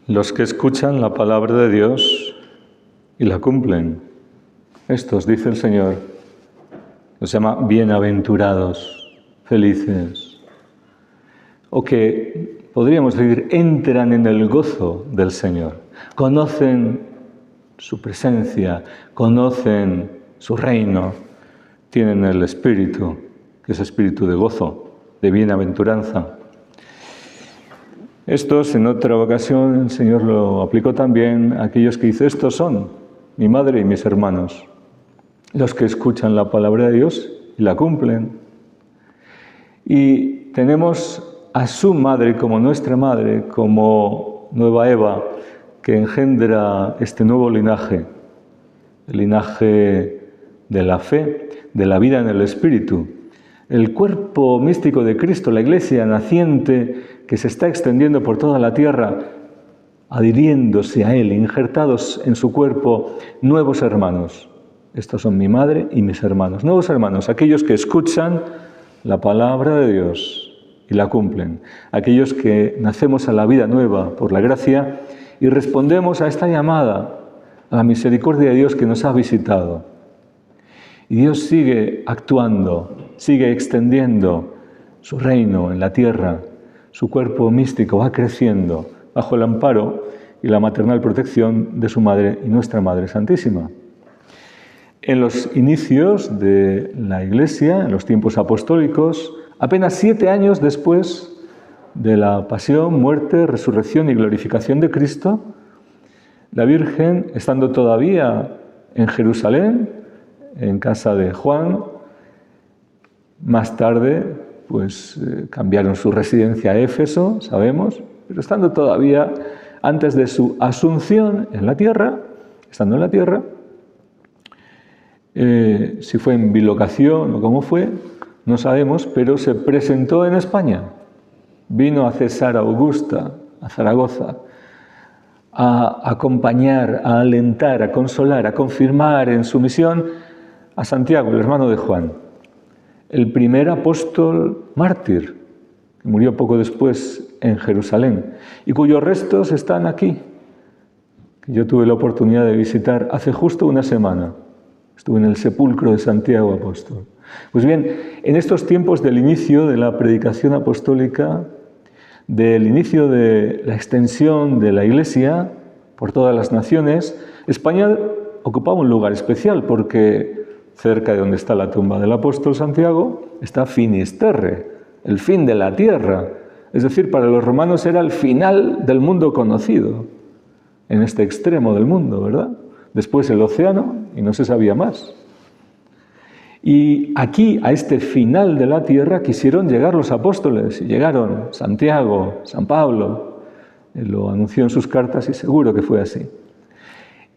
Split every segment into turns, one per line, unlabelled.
Los que escuchan la palabra de Dios y la cumplen. Estos, dice el Señor, los llama bienaventurados, felices. O que, podríamos decir, entran en el gozo del Señor. Conocen su presencia, conocen su reino. Tienen el espíritu, que es espíritu de gozo, de bienaventuranza. Estos, en otra ocasión, el Señor lo aplicó también a aquellos que dice: estos son mi madre y mis hermanos, los que escuchan la palabra de Dios y la cumplen. Y tenemos a su madre como nuestra madre, como nueva Eva, que engendra este nuevo linaje, el linaje de la fe, de la vida en el Espíritu. El cuerpo místico de Cristo, la Iglesia naciente, que se está extendiendo por toda la tierra, adhiriéndose a Él, injertados en su cuerpo, nuevos hermanos. Estos son mi madre y mis hermanos. Nuevos hermanos, aquellos que escuchan la palabra de Dios y la cumplen. Aquellos que nacemos a la vida nueva por la gracia y respondemos a esta llamada, a la misericordia de Dios que nos ha visitado. Y Dios sigue actuando, sigue extendiendo su reino en la tierra. Su cuerpo místico va creciendo bajo el amparo y la maternal protección de su Madre y nuestra Madre Santísima. En los inicios de la Iglesia, en los tiempos apostólicos, apenas 7 años después de la pasión, muerte, resurrección y glorificación de Cristo, la Virgen, estando todavía en Jerusalén, en casa de Juan, más tarde cambiaron su residencia a Éfeso, sabemos, pero estando todavía antes de su asunción en la tierra, estando en la tierra, si fue en bilocación o cómo fue, no sabemos, pero se presentó en España. Vino a Cesar Augusta, a Zaragoza, a acompañar, a alentar, a consolar, a confirmar en su misión a Santiago, el hermano de Juan, el primer apóstol mártir, que murió poco después en Jerusalén y cuyos restos están aquí, que yo tuve la oportunidad de visitar hace justo una semana. Estuve en el sepulcro de Santiago apóstol. Pues bien, en estos tiempos del inicio de la predicación apostólica, del inicio de la extensión de la Iglesia por todas las naciones, España ocupaba un lugar especial porque cerca de donde está la tumba del apóstol Santiago está Finisterre, el fin de la tierra. Es decir, para los romanos era el final del mundo conocido, en este extremo del mundo, ¿verdad? Después el océano y no se sabía más. Y aquí, a este final de la tierra, quisieron llegar los apóstoles. Y llegaron Santiago, San Pablo, lo anunció en sus cartas y seguro que fue así.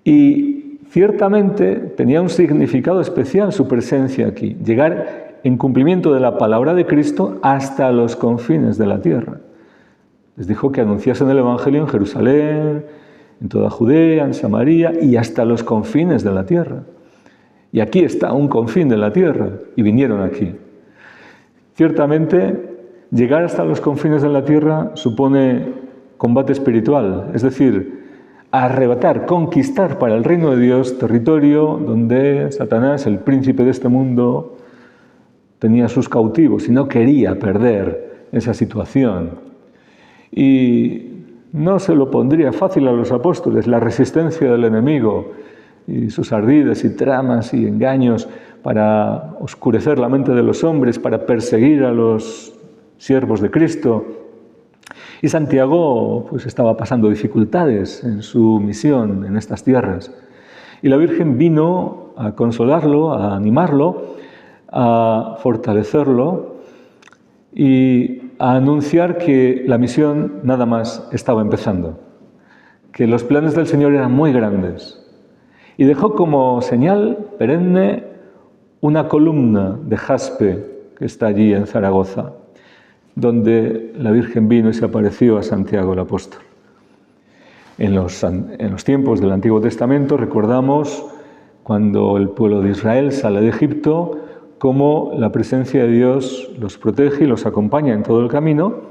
Y ciertamente tenía un significado especial su presencia aquí, llegar en cumplimiento de la palabra de Cristo hasta los confines de la tierra. Les dijo que anunciasen el Evangelio en Jerusalén, en toda Judea, en Samaria y hasta los confines de la tierra. Y aquí está un confín de la tierra, y vinieron aquí. Ciertamente, llegar hasta los confines de la tierra supone combate espiritual, es decir, arrebatar, conquistar para el reino de Dios territorio donde Satanás, el príncipe de este mundo, tenía sus cautivos y no quería perder esa situación. Y no se lo pondría fácil a los apóstoles la resistencia del enemigo y sus ardides y tramas y engaños para oscurecer la mente de los hombres, para perseguir a los siervos de Cristo. Y Santiago estaba pasando dificultades en su misión en estas tierras. Y la Virgen vino a consolarlo, a animarlo, a fortalecerlo y a anunciar que la misión nada más estaba empezando, que los planes del Señor eran muy grandes. Y dejó como señal perenne una columna de jaspe que está allí en Zaragoza, donde la Virgen vino y se apareció a Santiago el apóstol. En los tiempos del Antiguo Testamento recordamos cuando el pueblo de Israel sale de Egipto, cómo la presencia de Dios los protege y los acompaña en todo el camino,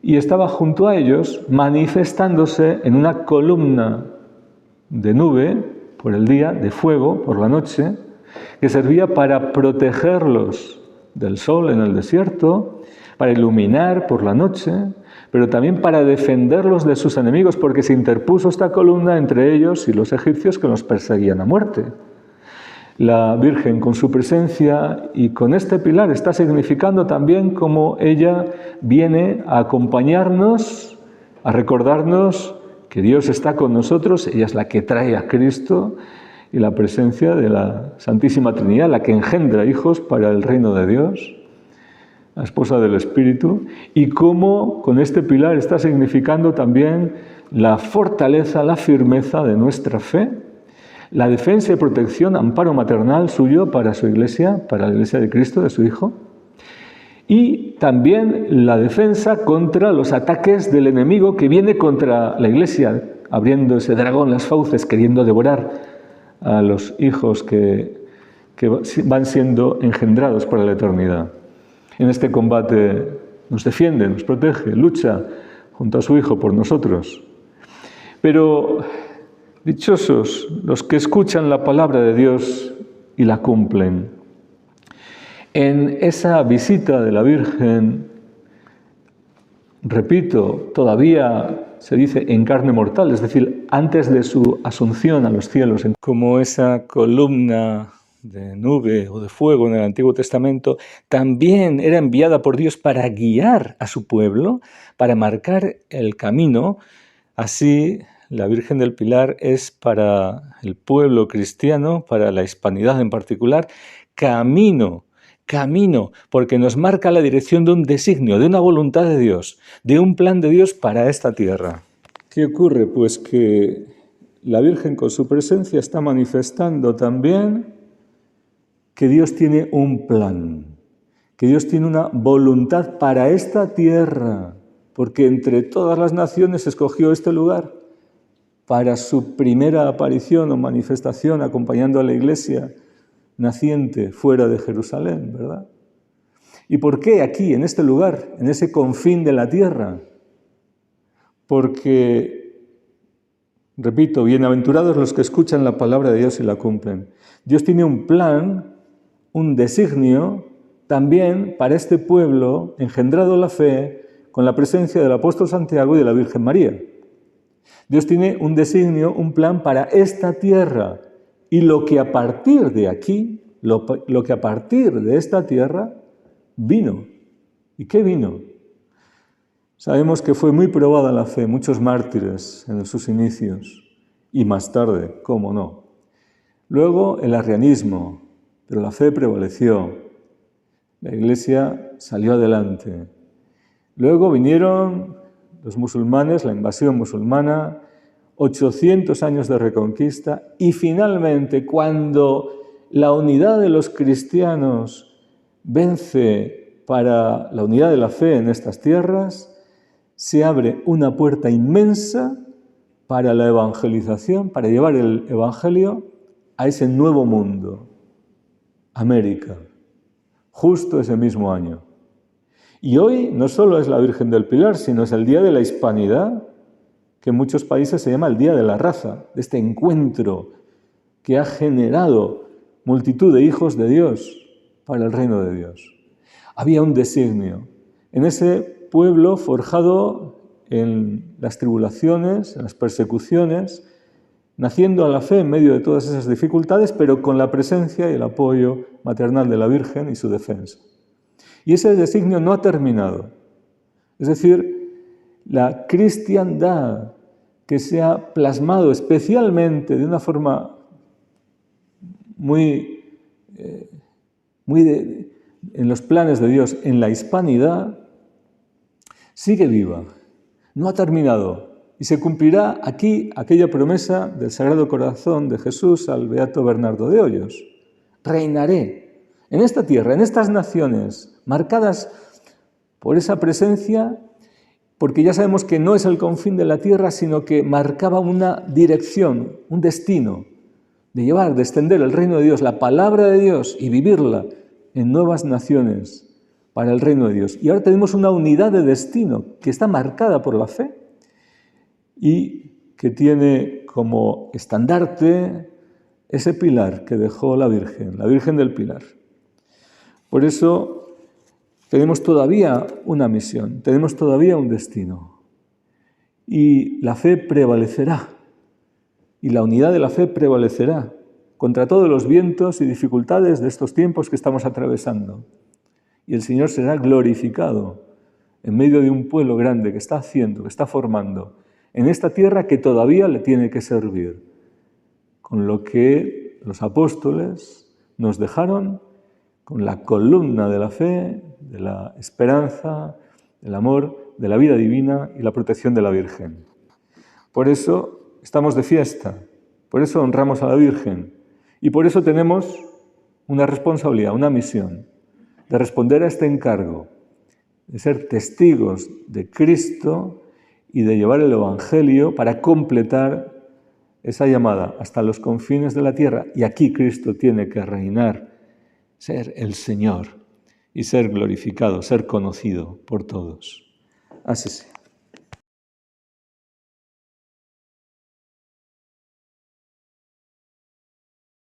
y estaba junto a ellos manifestándose en una columna de nube por el día, de fuego por la noche, que servía para protegerlos del sol en el desierto, para iluminar por la noche, pero también para defenderlos de sus enemigos, porque se interpuso esta columna entre ellos y los egipcios que los perseguían a muerte. La Virgen, con su presencia y con este pilar, está significando también cómo ella viene a acompañarnos, a recordarnos que Dios está con nosotros. Ella es la que trae a Cristo, y la presencia de la Santísima Trinidad, la que engendra hijos para el reino de Dios, la esposa del Espíritu, y cómo con este pilar está significando también la fortaleza, la firmeza de nuestra fe, la defensa y protección, amparo maternal suyo para su Iglesia, para la Iglesia de Cristo, de su Hijo, y también la defensa contra los ataques del enemigo que viene contra la Iglesia, abriendo ese dragón las fauces, queriendo devorar a los hijos que van siendo engendrados para la eternidad. En este combate nos defiende, nos protege, lucha junto a su Hijo por nosotros. Pero dichosos los que escuchan la palabra de Dios y la cumplen. En esa visita de la Virgen, repito, todavía se dice en carne mortal, es decir, antes de su asunción a los cielos, como esa columna de nube o de fuego en el Antiguo Testamento, también era enviada por Dios para guiar a su pueblo, para marcar el camino. Así, la Virgen del Pilar es para el pueblo cristiano, para la hispanidad en particular, camino, porque nos marca la dirección de un designio, de una voluntad de Dios, de un plan de Dios para esta tierra. ¿Qué ocurre? Pues que la Virgen con su presencia está manifestando también que Dios tiene un plan, que Dios tiene una voluntad para esta tierra, porque entre todas las naciones escogió este lugar para su primera aparición o manifestación acompañando a la Iglesia naciente fuera de Jerusalén, ¿verdad? ¿Y por qué aquí, en este lugar, en ese confín de la tierra? Porque, repito, bienaventurados los que escuchan la palabra de Dios y la cumplen. Dios tiene un plan, un designio, también para este pueblo, engendrado en la fe, con la presencia del apóstol Santiago y de la Virgen María. Dios tiene un designio, un plan para esta tierra, y lo que a partir de aquí, lo que a partir de esta tierra, vino. ¿Y qué vino? Sabemos que fue muy probada la fe, muchos mártires en sus inicios, y más tarde, cómo no. Luego el arrianismo, pero la fe prevaleció. La Iglesia salió adelante. Luego vinieron los musulmanes, la invasión musulmana, 800 años de reconquista, y finalmente, cuando la unidad de los cristianos vence para la unidad de la fe en estas tierras, se abre una puerta inmensa para la evangelización, para llevar el Evangelio a ese nuevo mundo, América, justo ese mismo año. Y hoy no solo es la Virgen del Pilar, sino es el Día de la Hispanidad, que en muchos países se llama el Día de la Raza, de este encuentro que ha generado multitud de hijos de Dios para el reino de Dios. Había un designio en ese pueblo forjado en las tribulaciones, en las persecuciones, naciendo a la fe en medio de todas esas dificultades, pero con la presencia y el apoyo maternal de la Virgen y su defensa. Y ese designio no ha terminado. Es decir, la cristiandad que se ha plasmado especialmente de una forma muy en los planes de Dios, en la hispanidad, sigue viva, no ha terminado. Y se cumplirá aquí aquella promesa del Sagrado Corazón de Jesús al beato Bernardo de Hoyos. Reinaré en esta tierra, en estas naciones, marcadas por esa presencia, porque ya sabemos que no es el confín de la tierra, sino que marcaba una dirección, un destino, de llevar, de extender el reino de Dios, la palabra de Dios, y vivirla en nuevas naciones, para el reino de Dios. Y ahora tenemos una unidad de destino que está marcada por la fe y que tiene como estandarte ese pilar que dejó la Virgen del Pilar. Por eso tenemos todavía una misión, tenemos todavía un destino. Y la fe prevalecerá, y la unidad de la fe prevalecerá contra todos los vientos y dificultades de estos tiempos que estamos atravesando. Y el Señor será glorificado en medio de un pueblo grande que está haciendo, que está formando, en esta tierra que todavía le tiene que servir, con lo que los apóstoles nos dejaron, con la columna de la fe, de la esperanza, del amor, de la vida divina y la protección de la Virgen. Por eso estamos de fiesta, por eso honramos a la Virgen y por eso tenemos una responsabilidad, una misión de responder a este encargo, de ser testigos de Cristo y de llevar el Evangelio para completar esa llamada hasta los confines de la tierra. Y aquí Cristo tiene que reinar, ser el Señor y ser glorificado, ser conocido por todos. Así sea.